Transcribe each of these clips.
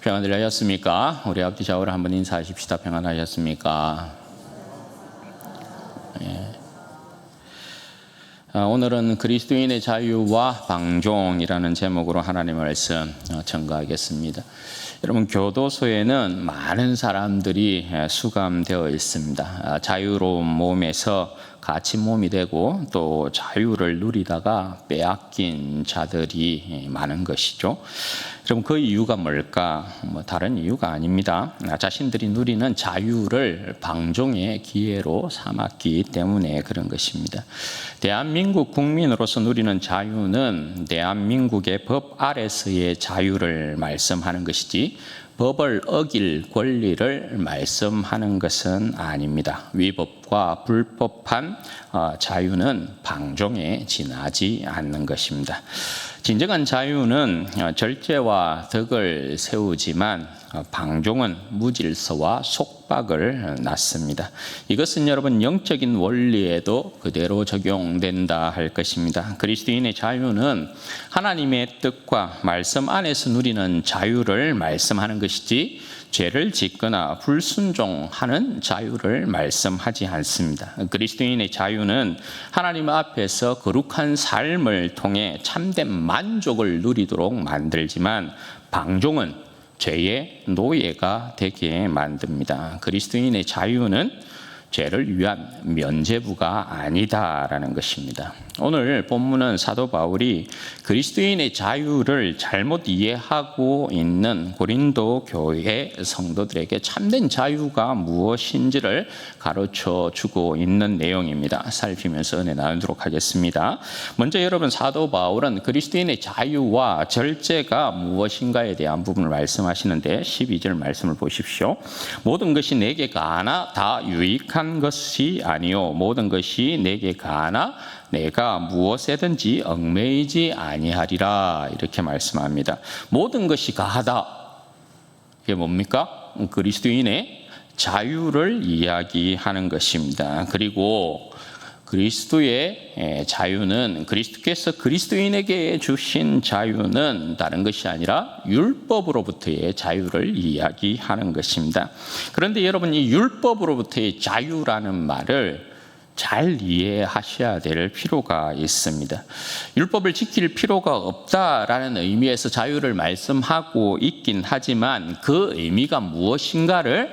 평안들 하셨습니까? 우리 아버지 좌우로 한번 인사하십시다. 평안하셨습니까? 오늘은 그리스도인의 자유와 방종이라는 제목으로 하나님의 말씀 전가하겠습니다. 여러분, 교도소에는 많은 사람들이 수감되어 있습니다. 자유로운 몸에서 갇힌 몸이 되고 또 자유를 누리다가 빼앗긴 자들이 많은 것이죠. 그럼 그 이유가 뭘까? 다른 이유가 아닙니다. 자신들이 누리는 자유를 방종의 기회로 삼았기 때문에 그런 것입니다. 대한민국 국민으로서 누리는 자유는 대한민국의 법 아래서의 자유를 말씀하는 것이지 법을 어길 권리를 말씀하는 것은 아닙니다. 위법과 불법한 자유는 방종에 지나지 않는 것입니다. 진정한 자유는 절제와 덕을 세우지만 방종은 무질서와 속박을 낳습니다. 이것은 여러분 영적인 원리에도 그대로 적용된다 할 것입니다. 그리스도인의 자유는 하나님의 뜻과 말씀 안에서 누리는 자유를 말씀하는 것이지 죄를 짓거나 불순종하는 자유를 말씀하지 않습니다. 그리스도인의 자유는 하나님 앞에서 거룩한 삶을 통해 참된 만족을 누리도록 만들지만 방종은 죄의 노예가 되게 만듭니다. 그리스도인의 자유는 죄를 위한 면죄부가 아니다라는 것입니다. 오늘 본문은 사도 바울이 그리스도인의 자유를 잘못 이해하고 있는 고린도 교회 성도들에게 참된 자유가 무엇인지를 가르쳐 주고 있는 내용입니다. 살피면서 은혜 나누도록 하겠습니다. 먼저 여러분, 사도 바울은 그리스도인의 자유와 절제가 무엇인가에 대한 부분을 말씀하시는데 12절 말씀을 보십시오. 모든 것이 내게 가나 다 유익한 것이 아니요 모든 것이 내게 가나 내가 무엇에든지 얽매이지 아니하리라, 이렇게 말씀합니다. 모든 것이 가하다, 이게 뭡니까? 그리스도인의 자유를 이야기하는 것입니다. 그리고 그리스도의 자유는, 그리스도께서 그리스도인에게 주신 자유는 다른 것이 아니라 율법으로부터의 자유를 이야기하는 것입니다. 그런데 여러분, 이 율법으로부터의 자유라는 말을 잘 이해하셔야 될 필요가 있습니다. 율법을 지킬 필요가 없다라는 의미에서 자유를 말씀하고 있긴 하지만 그 의미가 무엇인가를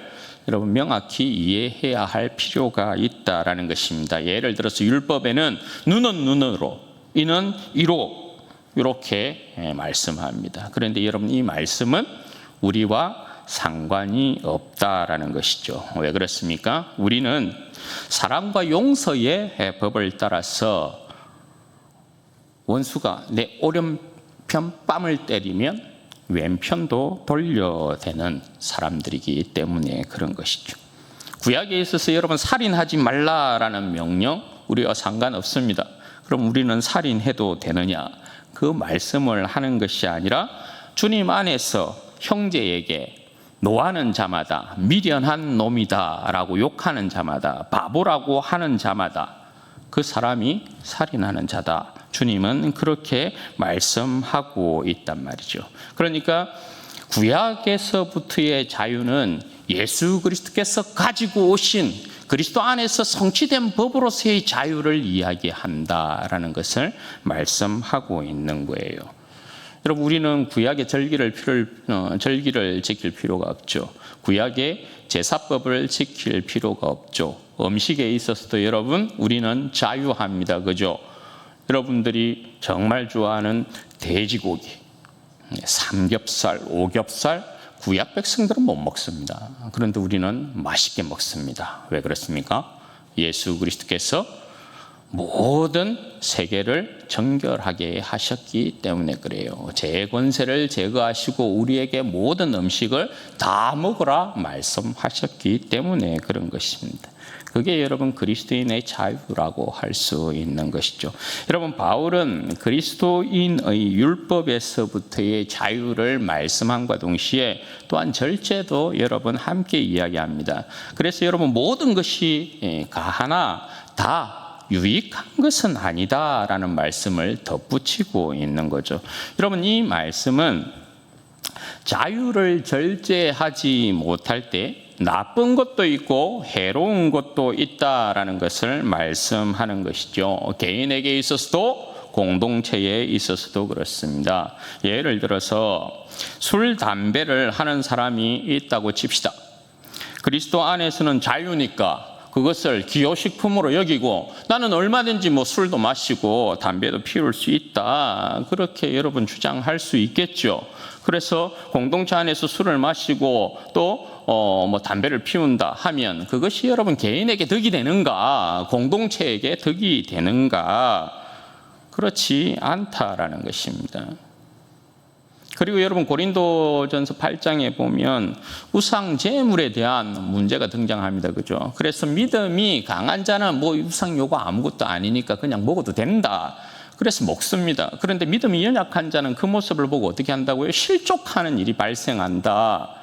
여러분 명확히 이해해야 할 필요가 있다라는 것입니다. 예를 들어서 율법에는 눈은 눈으로, 이는 이로 이렇게 말씀합니다. 그런데 여러분, 이 말씀은 우리와 상관이 없다라는 것이죠. 왜 그렇습니까? 우리는 사랑과 용서의 법을 따라서 원수가 내 오른편 뺨을 때리면 왼편도 돌려대는 사람들이기 때문에 그런 것이죠. 구약에 있어서 여러분, 살인하지 말라라는 명령 우리와 상관없습니다. 그럼 우리는 살인해도 되느냐? 그 말씀을 하는 것이 아니라 주님 안에서 형제에게 노하는 자마다 미련한 놈이다 라고 욕하는 자마다, 바보라고 하는 자마다 그 사람이 살인하는 자다, 주님은 그렇게 말씀하고 있단 말이죠. 그러니까 구약에서부터의 자유는 예수 그리스도께서 가지고 오신 그리스도 안에서 성취된 법으로서의 자유를 이야기한다라는 것을 말씀하고 있는 거예요. 여러분, 우리는 구약의 절기를 지킬 필요가 없죠. 구약의 제사법을 지킬 필요가 없죠. 음식에 있어서도 여러분, 우리는 자유합니다. 그죠? 여러분들이 정말 좋아하는 돼지고기, 삼겹살, 오겹살, 구약 백성들은 못 먹습니다. 그런데 우리는 맛있게 먹습니다. 왜 그렇습니까? 예수 그리스도께서 모든 세계를 정결하게 하셨기 때문에 그래요. 죄의 권세를 제거하시고 우리에게 모든 음식을 다 먹으라 말씀하셨기 때문에 그런 것입니다. 그게 여러분 그리스도인의 자유라고 할 수 있는 것이죠. 여러분, 바울은 그리스도인의 율법에서부터의 자유를 말씀함과 동시에 또한 절제도 여러분 함께 이야기합니다. 그래서 여러분, 모든 것이 가하나 다 유익한 것은 아니다라는 말씀을 덧붙이고 있는 거죠. 여러분, 이 말씀은 자유를 절제하지 못할 때 나쁜 것도 있고 해로운 것도 있다라는 것을 말씀하는 것이죠. 개인에게 있어서도 공동체에 있어서도 그렇습니다. 예를 들어서 술, 담배를 하는 사람이 있다고 칩시다. 그리스도 안에서는 자유니까 그것을 기호식품으로 여기고 나는 얼마든지 뭐 술도 마시고 담배도 피울 수 있다. 그렇게 여러분 주장할 수 있겠죠. 그래서 공동체 안에서 술을 마시고 또 뭐 담배를 피운다 하면 그것이 여러분 개인에게 덕이 되는가? 공동체에게 덕이 되는가? 그렇지 않다라는 것입니다. 그리고 여러분 고린도전서 8장에 보면 우상 제물에 대한 문제가 등장합니다. 그죠? 그래서 믿음이 강한 자는 뭐 우상 요구 아무것도 아니니까 그냥 먹어도 된다. 그래서 먹습니다. 그런데 믿음이 연약한 자는 그 모습을 보고 어떻게 한다고요? 실족하는 일이 발생한다.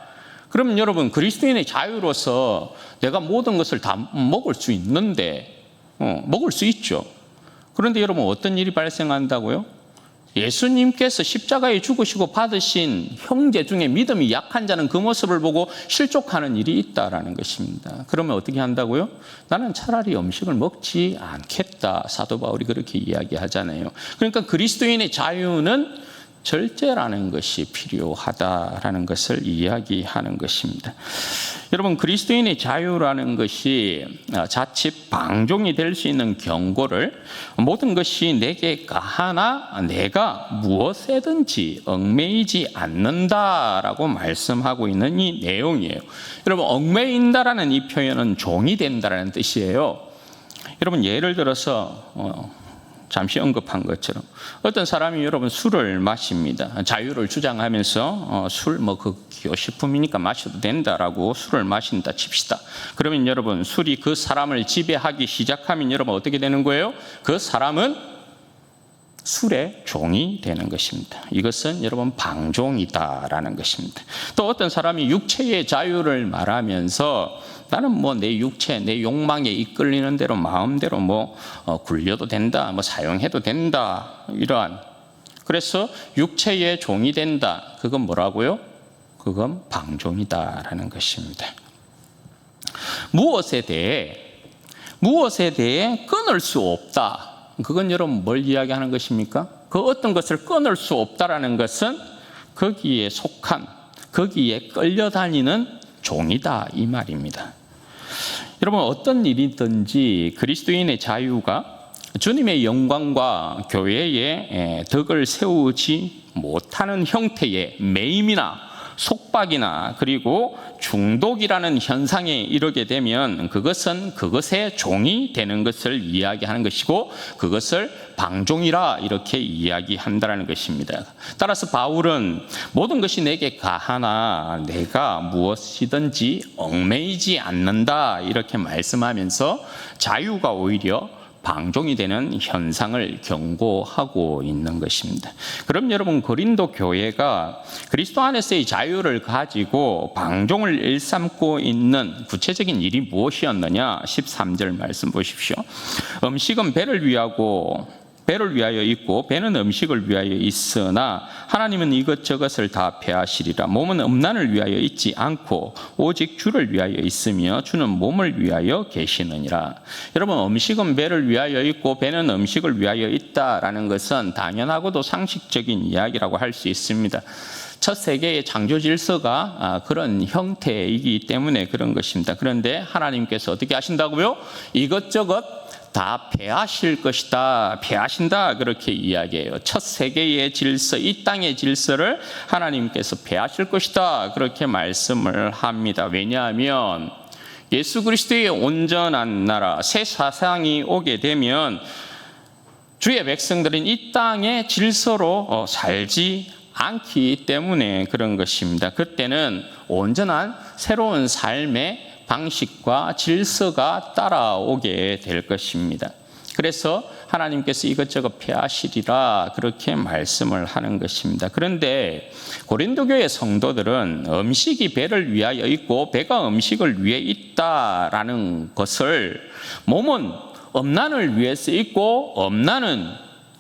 그러면 여러분 그리스도인의 자유로서 내가 모든 것을 다 먹을 수 있는데 먹을 수 있죠. 그런데 여러분 어떤 일이 발생한다고요? 예수님께서 십자가에 죽으시고 받으신 형제 중에 믿음이 약한 자는 그 모습을 보고 실족하는 일이 있다라는 것입니다. 그러면 어떻게 한다고요? 나는 차라리 음식을 먹지 않겠다. 사도 바울이 그렇게 이야기하잖아요. 그러니까 그리스도인의 자유는 절제라는 것이 필요하다라는 것을 이야기하는 것입니다. 여러분 그리스도인의 자유라는 것이 자칫 방종이 될 수 있는 경고를 모든 것이 내게 가하나 내가 무엇에든지 얽매이지 않는다라고 말씀하고 있는 이 내용이에요. 여러분 얽매인다라는 이 표현은 종이 된다라는 뜻이에요. 여러분 예를 들어서 잠시 언급한 것처럼 어떤 사람이 여러분 술을 마십니다. 자유를 주장하면서 술 그 기호식품이니까 마셔도 된다라고 술을 마신다 칩시다. 그러면 여러분 술이 그 사람을 지배하기 시작하면 여러분 어떻게 되는 거예요? 그 사람은 술의 종이 되는 것입니다. 이것은 여러분 방종이다라는 것입니다. 또 어떤 사람이 육체의 자유를 말하면서 나는 뭐 내 육체, 내 욕망에 이끌리는 대로 마음대로 굴려도 된다, 사용해도 된다 이러한 그래서 육체의 종이 된다. 그건 뭐라고요? 그건 방종이다라는 것입니다. 무엇에 대해 끊을 수 없다. 그건 여러분 뭘 이야기하는 것입니까? 그 어떤 것을 끊을 수 없다라는 것은 거기에 속한, 거기에 끌려다니는 종이다 이 말입니다. 여러분 어떤 일이든지 그리스도인의 자유가 주님의 영광과 교회의 덕을 세우지 못하는 형태의 매임이나 속박이나 그리고 중독이라는 현상에 이르게 되면 그것은 그것의 종이 되는 것을 이야기하는 것이고 그것을 방종이라 이렇게 이야기한다는 것입니다. 따라서 바울은 모든 것이 내게 가하나 내가 무엇이든지 얽매이지 않는다 이렇게 말씀하면서 자유가 오히려 방종이 되는 현상을 경고하고 있는 것입니다. 그럼 여러분 고린도 교회가 그리스도 안에서의 자유를 가지고 방종을 일삼고 있는 구체적인 일이 무엇이었느냐? 13절 말씀 보십시오. 음식은 배를 위하여 있고 배는 음식을 위하여 있으나 하나님은 이것저것을 다 폐하시리라. 몸은 음란을 위하여 있지 않고 오직 주를 위하여 있으며 주는 몸을 위하여 계시느니라. 여러분 음식은 배를 위하여 있고 배는 음식을 위하여 있다라는 것은 당연하고도 상식적인 이야기라고 할 수 있습니다. 첫 세계의 창조 질서가 그런 형태이기 때문에 그런 것입니다. 그런데 하나님께서 어떻게 하신다고요? 이것저것 다 폐하실 것이다. 폐하신다. 그렇게 이야기해요. 첫 세계의 질서, 이 땅의 질서를 하나님께서 폐하실 것이다. 그렇게 말씀을 합니다. 왜냐하면 예수 그리스도의 온전한 나라, 새 사상이 오게 되면 주의 백성들은 이 땅의 질서로 살지 않기 때문에 그런 것입니다. 그때는 온전한 새로운 삶의 방식과 질서가 따라오게 될 것입니다. 그래서 하나님께서 이것저것 폐하시리라 그렇게 말씀을 하는 것입니다. 그런데 고린도 교회 성도들은 음식이 배를 위하여 있고 배가 음식을 위해 있다라는 것을 몸은 음란을 위해서 있고 음란은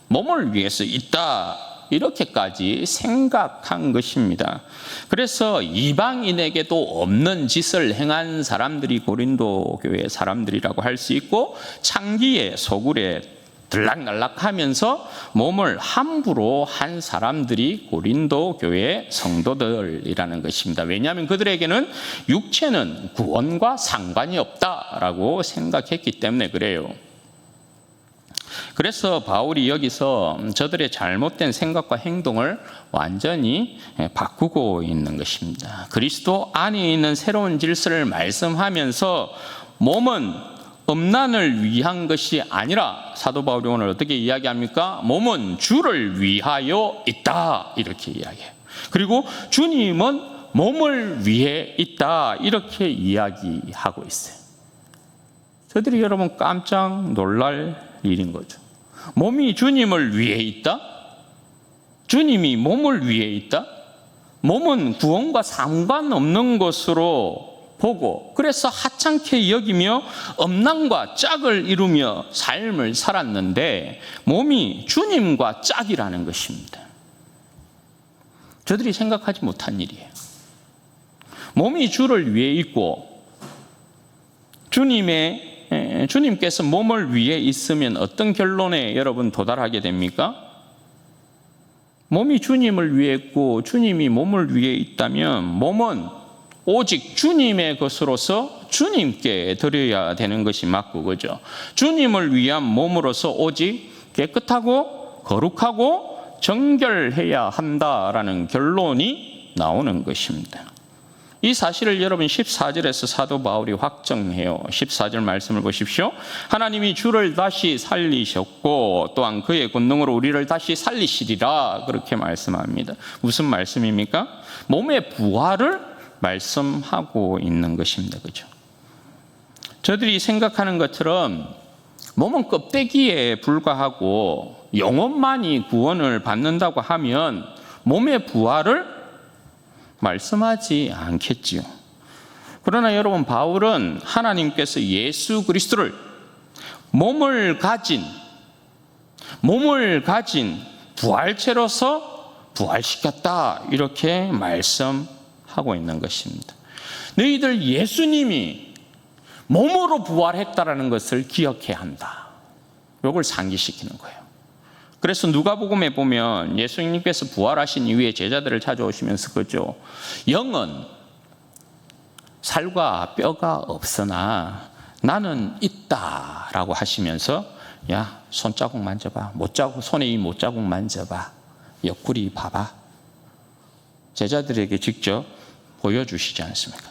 몸을 위해서 있다 이렇게까지 생각한 것입니다. 그래서 이방인에게도 없는 짓을 행한 사람들이 고린도 교회 사람들이라고 할 수 있고, 창기에 소굴에 들락날락하면서 몸을 함부로 한 사람들이 고린도 교회 성도들이라는 것입니다. 왜냐하면 그들에게는 육체는 구원과 상관이 없다라고 생각했기 때문에 그래요. 그래서 바울이 여기서 저들의 잘못된 생각과 행동을 완전히 바꾸고 있는 것입니다. 그리스도 안에 있는 새로운 질서를 말씀하면서 몸은 음란을 위한 것이 아니라, 사도 바울이 오늘 어떻게 이야기합니까? 몸은 주를 위하여 있다, 이렇게 이야기해요. 그리고 주님은 몸을 위해 있다, 이렇게 이야기하고 있어요. 저들이 여러분 깜짝 놀랄 일인 거죠. 몸이 주님을 위해 있다? 주님이 몸을 위해 있다? 몸은 구원과 상관없는 것으로 보고, 그래서 하찮게 여기며 음란과 짝을 이루며 삶을 살았는데 몸이 주님과 짝이라는 것입니다. 저들이 생각하지 못한 일이에요. 몸이 주를 위해 있고 주님께서 몸을 위해 있으면 어떤 결론에 여러분 도달하게 됩니까? 몸이 주님을 위해 있고 주님이 몸을 위해 있다면 몸은 오직 주님의 것으로서 주님께 드려야 되는 것이 맞고, 그죠? 주님을 위한 몸으로서 오직 깨끗하고 거룩하고 정결해야 한다라는 결론이 나오는 것입니다. 이 사실을 여러분 14절에서 사도 바울이 확정해요. 14절 말씀을 보십시오. 하나님이 주를 다시 살리셨고 또한 그의 권능으로 우리를 다시 살리시리라, 그렇게 말씀합니다. 무슨 말씀입니까? 몸의 부활을 말씀하고 있는 것입니다. 그죠? 저들이 생각하는 것처럼 몸은 껍데기에 불과하고 영혼만이 구원을 받는다고 하면 몸의 부활을 말씀하지 않겠지요. 그러나 여러분, 바울은 하나님께서 예수 그리스도를 몸을 가진 부활체로서 부활시켰다, 이렇게 말씀하고 있는 것입니다. 너희들 예수님이 몸으로 부활했다라는 것을 기억해야 한다. 이걸 상기시키는 거예요. 그래서 누가복음에 보면 예수님께서 부활하신 이후에 제자들을 찾아오시면서 그죠, 영은 살과 뼈가 없으나 나는 있다라고 하시면서, 야, 손자국 만져봐, 손에 이 못자국 만져봐, 옆구리 봐봐, 제자들에게 직접 보여주시지 않습니까?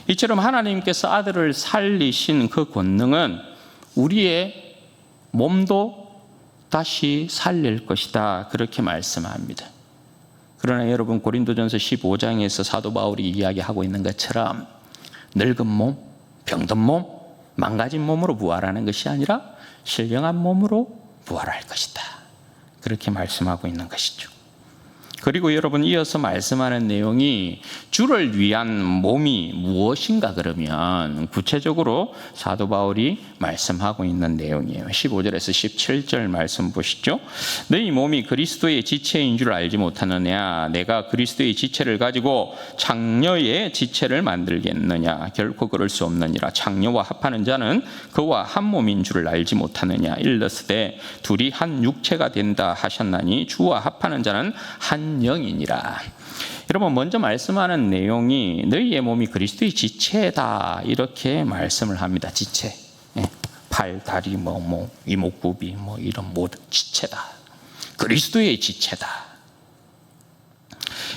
이처럼 하나님께서 아들을 살리신 그 권능은 우리의 몸도 다시 살릴 것이다, 그렇게 말씀합니다. 그러나 여러분, 고린도전서 15장에서 사도 바울이 이야기하고 있는 것처럼 늙은 몸, 병든 몸, 망가진 몸으로 부활하는 것이 아니라 신령한 몸으로 부활할 것이다, 그렇게 말씀하고 있는 것이죠. 그리고 여러분, 이어서 말씀하는 내용이 주를 위한 몸이 무엇인가, 그러면 구체적으로 사도 바울이 말씀하고 있는 내용이에요. 15절에서 17절 말씀 보시죠. 너희 몸이 그리스도의 지체인 줄 알지 못하느냐? 내가 그리스도의 지체를 가지고 창녀의 지체를 만들겠느냐? 결코 그럴 수 없느니라. 창녀와 합하는 자는 그와 한 몸인 줄을 알지 못하느냐? 일러스되 둘이 한 육체가 된다 하셨나니 주와 합하는 자는 한 영이니라. 여러분, 먼저 말씀하는 내용이 너희의 몸이 그리스도의 지체다, 이렇게 말씀을 합니다. 지체, 팔, 다리, 이목구비, 이런 모든 지체다. 그리스도의 지체다.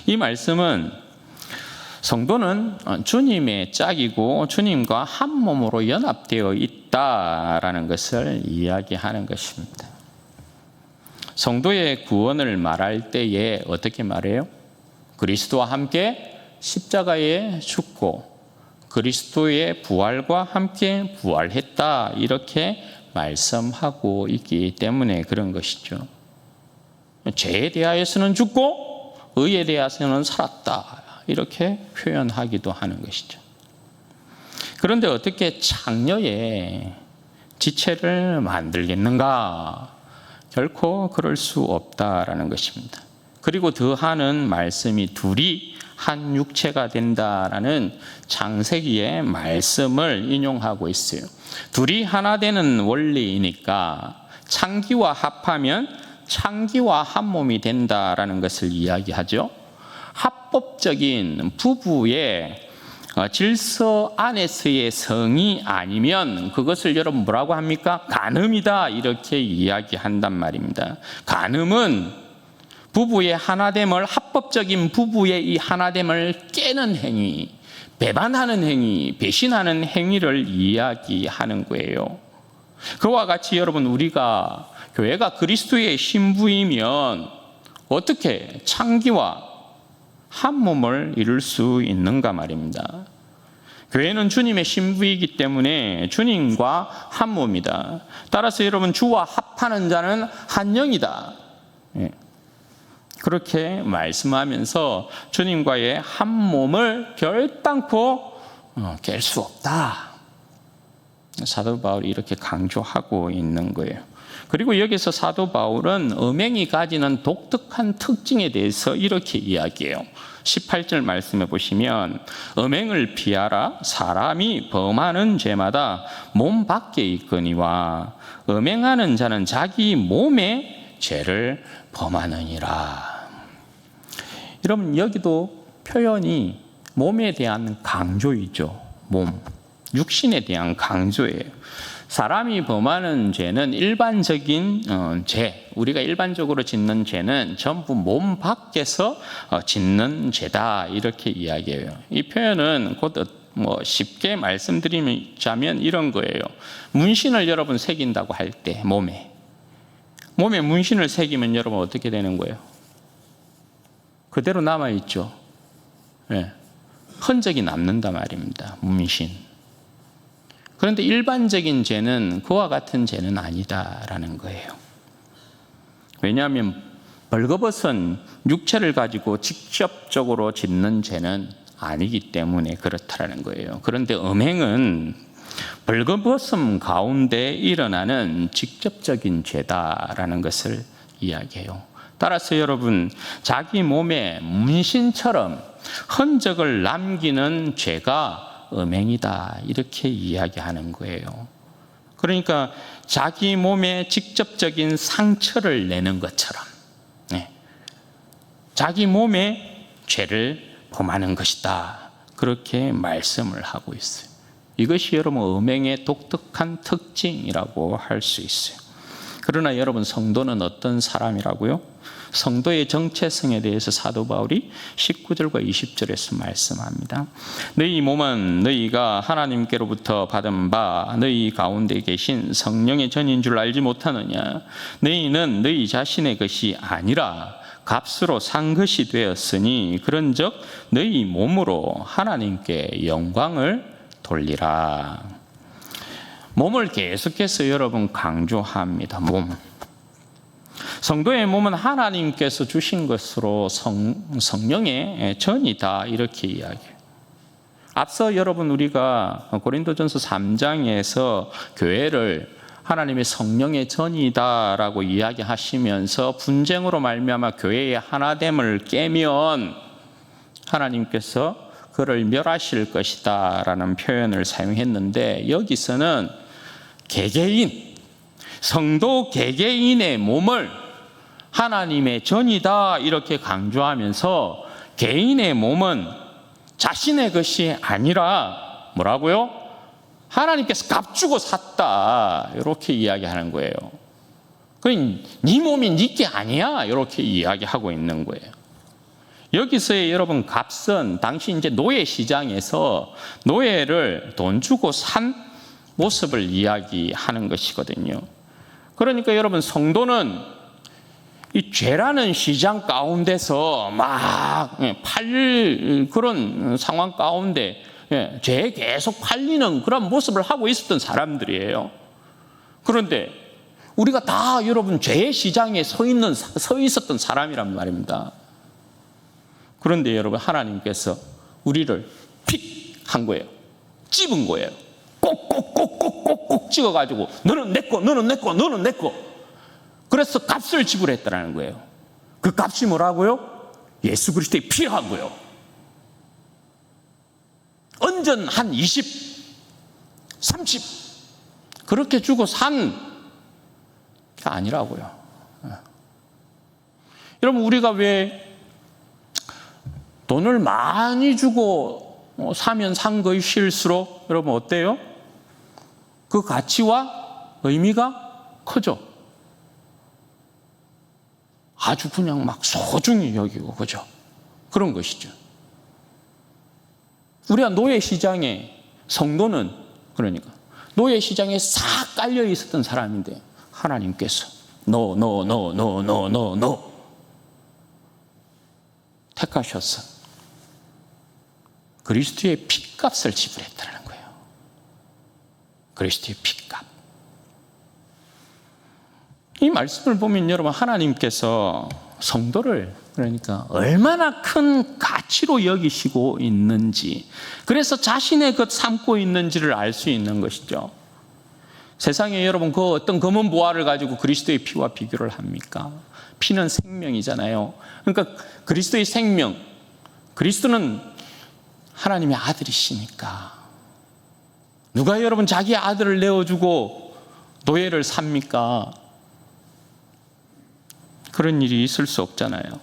이 말씀은 성도는 주님의 짝이고 주님과 한 몸으로 연합되어 있다라는 것을 이야기하는 것입니다. 성도의 구원을 말할 때에 어떻게 말해요? 그리스도와 함께 십자가에 죽고 그리스도의 부활과 함께 부활했다, 이렇게 말씀하고 있기 때문에 그런 것이죠. 죄에 대하여서는 죽고 의에 대하여서는 살았다, 이렇게 표현하기도 하는 것이죠. 그런데 어떻게 창녀의 지체를 만들겠는가? 결코 그럴 수 없다라는 것입니다. 그리고 더하는 말씀이 둘이 한 육체가 된다라는 창세기의 말씀을 인용하고 있어요. 둘이 하나 되는 원리이니까 창기와 합하면 창기와 한 몸이 된다라는 것을 이야기하죠. 합법적인 부부의 질서 안에서의 성이 아니면 그것을 여러분 뭐라고 합니까? 간음이다 이렇게 이야기한단 말입니다. 간음은 부부의 하나됨을, 합법적인 부부의 이 하나됨을 깨는 행위, 배반하는 행위, 배신하는 행위를 이야기하는 거예요. 그와 같이 여러분 우리가 교회가 그리스도의 신부이면 어떻게 창기와 한 몸을 이룰 수 있는가 말입니다. 교회는 주님의 신부이기 때문에 주님과 한 몸이다. 따라서 여러분 주와 합하는 자는 한 영이다. 그렇게 말씀하면서 주님과의 한 몸을 결단코 깰 수 없다. 사도 바울이 이렇게 강조하고 있는 거예요. 그리고 여기서 사도 바울은 음행이 가지는 독특한 특징에 대해서 이렇게 이야기해요. 18절 말씀해 보시면 음행을 피하라. 사람이 범하는 죄마다 몸 밖에 있거니와 음행하는 자는 자기 몸에 죄를 범하느니라. 여러분 여기도 표현이 몸에 대한 강조이죠. 몸, 육신에 대한 강조예요. 사람이 범하는 죄는 일반적인 죄, 우리가 일반적으로 짓는 죄는 전부 몸 밖에서 짓는 죄다 이렇게 이야기해요. 이 표현은 곧 쉽게 말씀드리자면 이런 거예요. 문신을 여러분 새긴다고 할 때 몸에 문신을 새기면 여러분 어떻게 되는 거예요? 그대로 남아있죠. 네. 흔적이 남는단 말입니다. 문신. 그런데 일반적인 죄는 그와 같은 죄는 아니다라는 거예요. 왜냐하면 벌거벗은 육체를 가지고 직접적으로 짓는 죄는 아니기 때문에 그렇다라는 거예요. 그런데 음행은 벌거벗음 가운데 일어나는 직접적인 죄다라는 것을 이야기해요. 따라서 여러분 자기 몸에 문신처럼 흔적을 남기는 죄가 음행이다 이렇게 이야기하는 거예요. 그러니까 자기 몸에 직접적인 상처를 내는 것처럼 자기 몸에 죄를 범하는 것이다 그렇게 말씀을 하고 있어요. 이것이 여러분 음행의 독특한 특징이라고 할 수 있어요. 그러나 여러분 성도는 어떤 사람이라고요? 성도의 정체성에 대해서 사도 바울이 19절과 20절에서 말씀합니다. 너희 몸은 너희가 하나님께로부터 받은 바 너희 가운데 계신 성령의 전인 줄 알지 못하느냐? 너희는 너희 자신의 것이 아니라 값으로 산 것이 되었으니 그런즉 너희 몸으로 하나님께 영광을 돌리라. 몸을 계속해서 여러분 강조합니다. 몸. 성도의 몸은 하나님께서 주신 것으로 성령의 전이다 이렇게 이야기해요. 앞서 여러분 우리가 고린도전서 3장에서 교회를 하나님의 성령의 전이다라고 이야기하시면서 분쟁으로 말미암아 교회의 하나됨을 깨면 하나님께서 그를 멸하실 것이다 라는 표현을 사용했는데 여기서는 개개인, 성도 개개인의 몸을 하나님의 전이다 이렇게 강조하면서 개인의 몸은 자신의 것이 아니라 뭐라고요? 하나님께서 값 주고 샀다 이렇게 이야기하는 거예요. 그러니까 네 몸이 네 게 아니야 이렇게 이야기하고 있는 거예요. 여기서의 여러분 값은 당시 이제 노예 시장에서 노예를 돈 주고 산 모습을 이야기하는 것이거든요. 그러니까 여러분 성도는 이 죄라는 시장 가운데서 막 팔릴 그런 상황 가운데 죄에 계속 팔리는 그런 모습을 하고 있었던 사람들이에요. 그런데 우리가 다 여러분 죄의 시장에 서 있었던 사람이란 말입니다. 그런데 여러분 하나님께서 우리를 픽 한 거예요. 찝은 거예요. 꼭꼭꼭꼭꼭꼭 찍어가지고 너는 내 거, 너는 내 거, 너는 내 거. 그래서 값을 지불했다는 거예요. 그 값이 뭐라고요? 예수 그리스도의 피라고요. 언전 한 20, 30 그렇게 주고 산 게 아니라고요. 여러분, 우리가 왜 돈을 많이 주고 사면 산 것일수록 여러분 어때요? 그 가치와 의미가 커져. 아주 그냥 막 소중히 여기고, 그죠? 그런 것이죠. 우리가 노예시장에, 성도는 그러니까 노예시장에 싹 깔려 있었던 사람인데 하나님께서 No 택하셔서 그리스도의 핏값을 지불했다는 거예요. 그리스도의 핏값. 이 말씀을 보면 여러분, 하나님께서 성도를 그러니까 얼마나 큰 가치로 여기시고 있는지, 그래서 자신의 것 삼고 있는지를 알 수 있는 것이죠. 세상에 여러분, 그 어떤 검은 보화를 가지고 그리스도의 피와 비교를 합니까? 피는 생명이잖아요. 그러니까 그리스도의 생명, 그리스도는 하나님의 아들이시니까 누가 여러분 자기 아들을 내어주고 노예를 삽니까? 그런 일이 있을 수 없잖아요.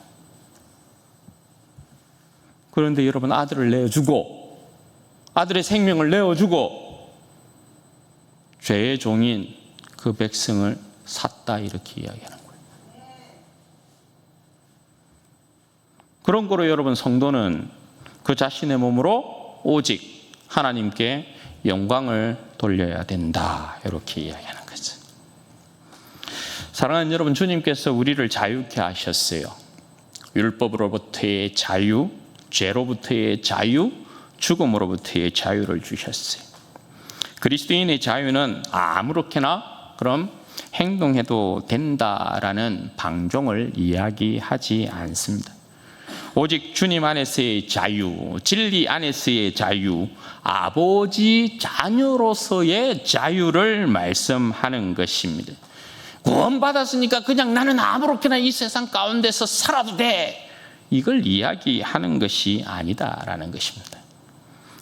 그런데 여러분, 아들을 내어주고 아들의 생명을 내어주고 죄의 종인 그 백성을 샀다, 이렇게 이야기하는 거예요. 그런 거로 여러분, 성도는 그 자신의 몸으로 오직 하나님께 영광을 돌려야 된다, 이렇게 이야기하는 거죠. 사랑하는 여러분, 주님께서 우리를 자유케 하셨어요. 율법으로부터의 자유, 죄로부터의 자유, 죽음으로부터의 자유를 주셨어요. 그리스도인의 자유는 아무렇게나 그럼 행동해도 된다라는 방종을 이야기하지 않습니다. 오직 주님 안에서의 자유, 진리 안에서의 자유, 아버지 자녀로서의 자유를 말씀하는 것입니다. 구원받았으니까 그냥 나는 아무렇게나 이 세상 가운데서 살아도 돼, 이걸 이야기하는 것이 아니다라는 것입니다.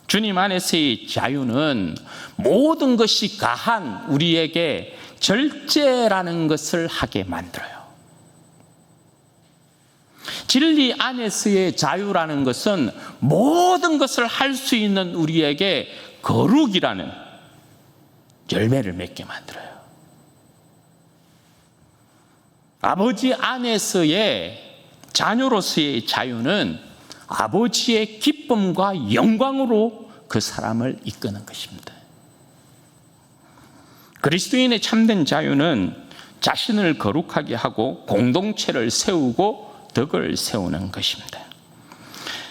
주님 안에서의 자유는 모든 것이 가한 우리에게 절제라는 것을 하게 만들어요. 진리 안에서의 자유라는 것은 모든 것을 할 수 있는 우리에게 거룩이라는 열매를 맺게 만들어요. 아버지 안에서의 자녀로서의 자유는 아버지의 기쁨과 영광으로 그 사람을 이끄는 것입니다. 그리스도인의 참된 자유는 자신을 거룩하게 하고 공동체를 세우고 덕을 세우는 것입니다.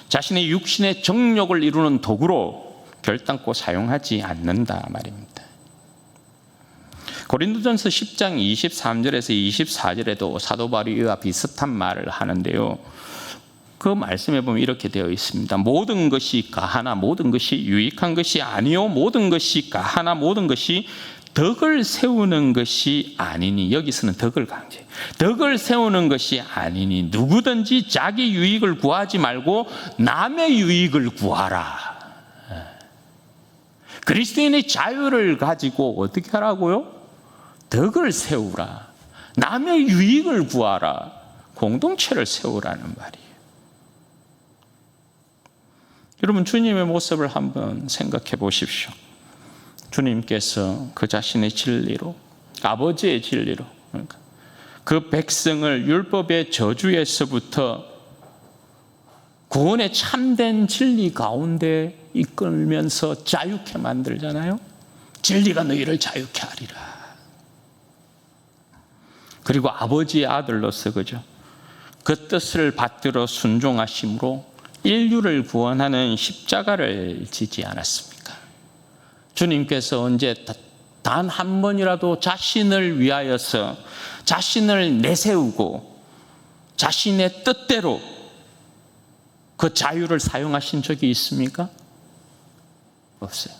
자신의 육신의 정욕을 이루는 도구로 결단코 사용하지 않는다 말입니다. 고린도전서 10장 23절에서 24절에도 사도 바울이 이와 비슷한 말을 하는데요. 그 말씀에 보면 이렇게 되어 있습니다. 모든 것이 가하나 모든 것이 유익한 것이 아니요 모든 것이 가하나 모든 것이 덕을 세우는 것이 아니니, 여기서는 덕을 강조해요. 덕을 세우는 것이 아니니 누구든지 자기 유익을 구하지 말고 남의 유익을 구하라. 그리스도인의 자유를 가지고 어떻게 하라고요? 덕을 세우라. 남의 유익을 구하라. 공동체를 세우라는 말이에요. 여러분, 주님의 모습을 한번 생각해 보십시오. 주님께서 그 자신의 진리로, 아버지의 진리로, 그러니까 그 백성을 율법의 저주에서부터 구원의 참된 진리 가운데 이끌면서 자유케 만들잖아요. 진리가 너희를 자유케 하리라. 그리고 아버지의 아들로서, 그죠? 그 뜻을 받들어 순종하심으로 인류를 구원하는 십자가를 지지 않았습니까? 주님께서 언제 단 한 번이라도 자신을 위하여서 자신을 내세우고 자신의 뜻대로 그 자유를 사용하신 적이 있습니까? 없어요.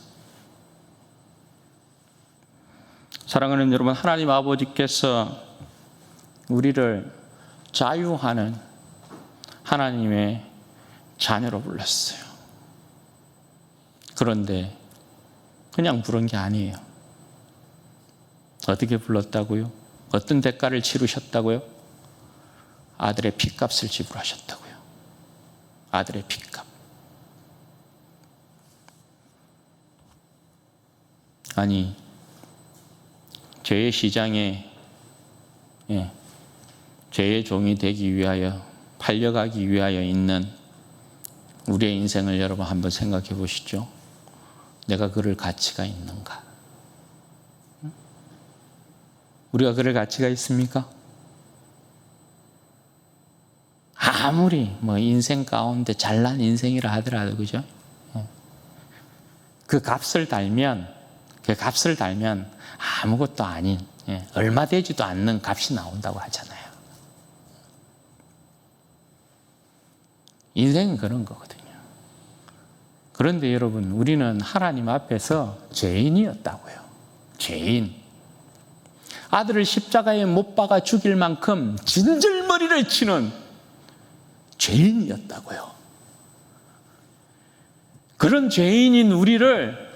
사랑하는 여러분, 하나님 아버지께서 우리를 자유하는 하나님의 자녀로 불렀어요. 그런데 그냥 부른 게 아니에요. 어떻게 불렀다고요? 어떤 대가를 치르셨다고요? 아들의 핏값을 지불하셨다고요. 아들의 핏값. 아니, 죄의 시장에 죄의 종이 되기 위하여, 팔려가기 위하여 있는 우리의 인생을 여러분 한번 생각해 보시죠. 내가 그럴 가치가 있는가? 우리가 그럴 가치가 있습니까? 아무리 인생 가운데 잘난 인생이라 하더라도, 그죠? 그 값을 달면 아무것도 아닌, 얼마 되지도 않는 값이 나온다고 하잖아요. 인생은 그런 거거든요. 그런데 여러분, 우리는 하나님 앞에서 죄인이었다고요. 죄인. 아들을 십자가에 못 박아 죽일 만큼 진절머리를 치는 죄인이었다고요. 그런 죄인인 우리를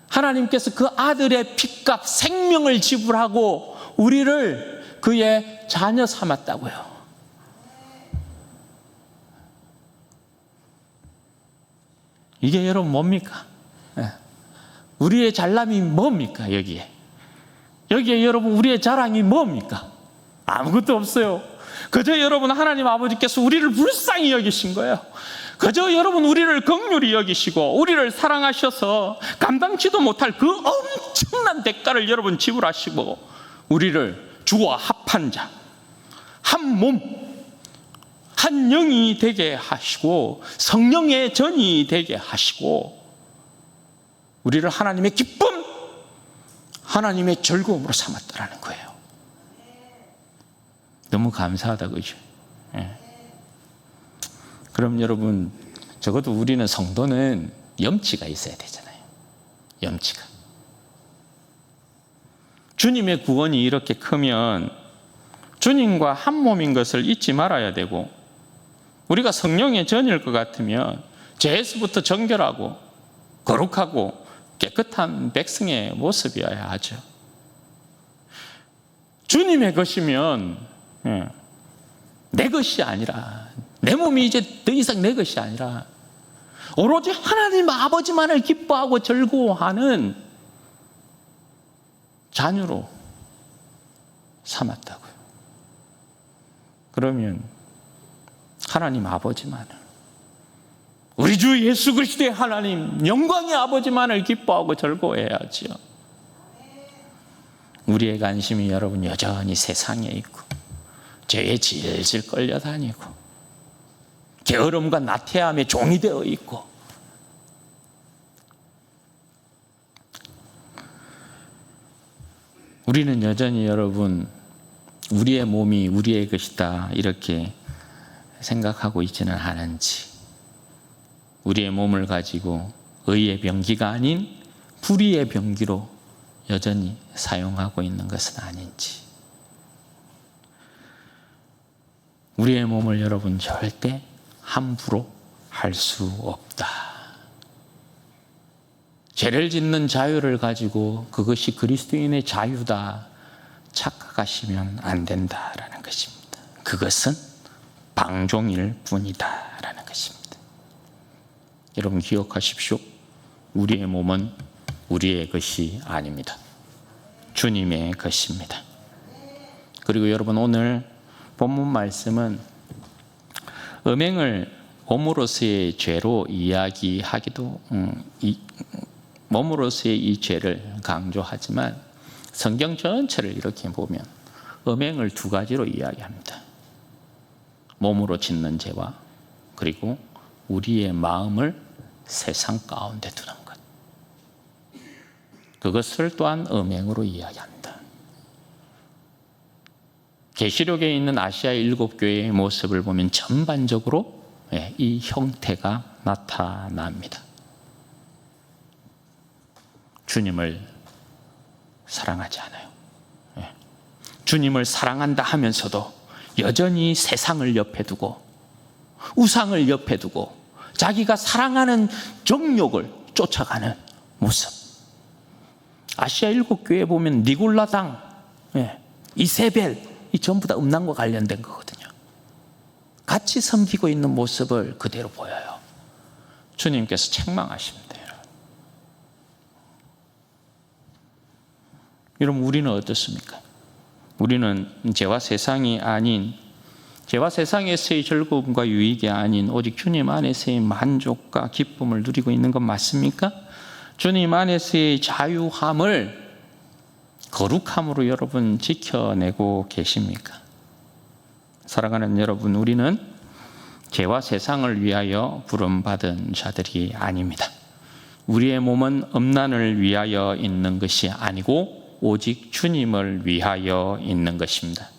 하나님께서 그 아들의 핏값, 생명을 지불하고 우리를 그의 자녀 삼았다고요. 이게 여러분 뭡니까? 우리의 잘남이 뭡니까? 여기에 여러분 우리의 자랑이 뭡니까? 아무것도 없어요. 그저 여러분 하나님 아버지께서 우리를 불쌍히 여기신 거예요. 그저 여러분 우리를 긍휼히 여기시고 우리를 사랑하셔서 감당치도 못할 그 엄청난 대가를 여러분 지불하시고 우리를 주와 합한 자, 한 몸, 한 영이 되게 하시고 성령의 전이 되게 하시고 우리를 하나님의 기쁨, 하나님의 즐거움으로 삼았다라는 거예요. 너무 감사하다, 그죠? 그럼 여러분, 적어도 우리는 성도는 염치가 있어야 되잖아요. 염치가. 주님의 구원이 이렇게 크면 주님과 한 몸인 것을 잊지 말아야 되고, 우리가 성령의 전일 것 같으면 죄에서부터 정결하고 거룩하고 깨끗한 백성의 모습이어야 하죠. 주님의 것이면 내 것이 아니라, 내 몸이 이제 더 이상 내 것이 아니라 오로지 하나님 아버지만을 기뻐하고 즐거워하는 자녀로 삼았다고요. 그러면 하나님 아버지만을, 우리 주 예수 그리스도의 하나님 영광의 아버지만을 기뻐하고 즐거워해야지요. 우리의 관심이 여러분 여전히 세상에 있고 죄에 질질 끌려다니고 게으름과 나태함에 종이 되어 있고, 우리는 여전히 여러분 우리의 몸이 우리의 것이다 이렇게 생각하고 있지는 않은지, 우리의 몸을 가지고 의의 병기가 아닌 불의의 병기로 여전히 사용하고 있는 것은 아닌지, 우리의 몸을 여러분 절대 함부로 할 수 없다. 죄를 짓는 자유를 가지고 그것이 그리스도인의 자유다 착각하시면 안 된다라는 것입니다. 그것은 방종일 뿐이다라는 것입니다. 여러분 기억하십시오. 우리의 몸은 우리의 것이 아닙니다. 주님의 것입니다. 그리고 여러분 오늘 본문 말씀은 음행을 몸으로서의 죄로 이야기하기도, 몸으로서의 이 죄를 강조하지만 성경 전체를 이렇게 보면 음행을 두 가지로 이야기합니다. 몸으로 짓는 죄와 그리고 우리의 마음을 세상 가운데 두는 것, 그것을 또한 음행으로 이야기합니다. 계시록에 있는 아시아의 7교회의 모습을 보면 전반적으로 이 형태가 나타납니다. 주님을 사랑하지 않아요. 주님을 사랑한다 하면서도 여전히 세상을 옆에 두고 우상을 옆에 두고 자기가 사랑하는 정욕을 쫓아가는 모습. 아시아 7교회 보면 니골라당, 이세벨, 이 전부 다 음란과 관련된 거거든요. 같이 섬기고 있는 모습을 그대로 보여요. 주님께서 책망하십니다. 여러분, 우리는 어떻습니까? 우리는 죄와 세상이 아닌, 죄와 세상에서의 즐거움과 유익이 아닌 오직 주님 안에서의 만족과 기쁨을 누리고 있는 건 맞습니까? 주님 안에서의 자유함을 거룩함으로 여러분 지켜내고 계십니까? 사랑하는 여러분, 우리는 죄와 세상을 위하여 부름받은 자들이 아닙니다. 우리의 몸은 음란을 위하여 있는 것이 아니고 오직 주님을 위하여 있는 것입니다.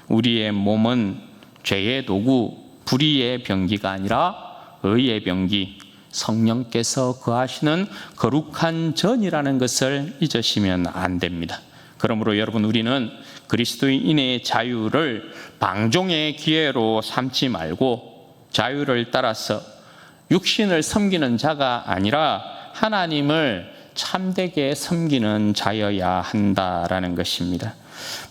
우리의 몸은 죄의 도구, 불의의 병기가 아니라 의의 병기, 성령께서 거하시는 거룩한 전이라는 것을 잊으시면 안 됩니다. 그러므로 여러분, 우리는 그리스도인의 자유를 방종의 기회로 삼지 말고 자유를 따라서 육신을 섬기는 자가 아니라 하나님을 참되게 섬기는 자여야 한다라는 것입니다.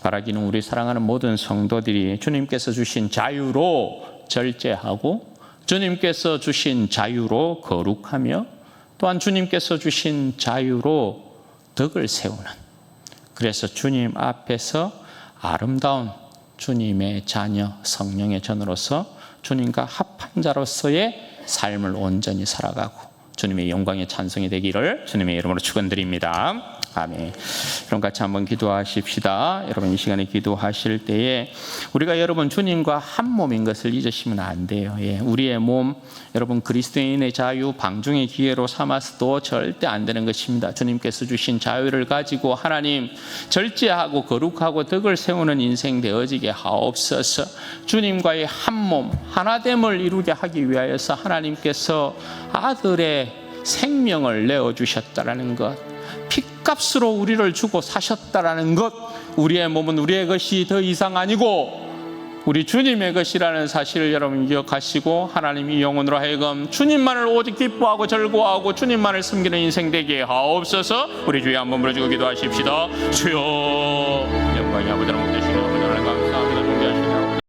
바라기는 우리 사랑하는 모든 성도들이 주님께서 주신 자유로 절제하고 주님께서 주신 자유로 거룩하며 또한 주님께서 주신 자유로 덕을 세우는, 그래서 주님 앞에서 아름다운 주님의 자녀 성령의 전으로서 주님과 합한 자로서의 삶을 온전히 살아가고 주님의 영광의 찬송이 되기를 주님의 이름으로 축원드립니다. 아멘. 여러분 같이 한번 기도하십시다. 여러분 이 시간에 기도하실 때에 우리가 여러분 주님과 한 몸인 것을 잊으시면 안 돼요. 우리의 몸 여러분 그리스도인의 자유 방종의 기회로 삼아서도 절대 안 되는 것입니다. 주님께서 주신 자유를 가지고 하나님 절제하고 거룩하고 덕을 세우는 인생 되어지게 하옵소서. 주님과의 한 몸 하나됨을 이루게 하기 위하여서 하나님께서 아들의 생명을 내어주셨다라는 것, 핏값으로 우리를 주고 사셨다라는 것, 우리의 몸은 우리의 것이 더 이상 아니고 우리 주님의 것이라는 사실을 여러분 기억하시고 하나님이 영혼으로 하여금 주님만을 오직 기뻐하고 즐거워하고 주님만을 섬기는 인생 되게 하옵소서. 우리 주여 한번 부르짖고 기도하십시다. 주여 영광이 아버지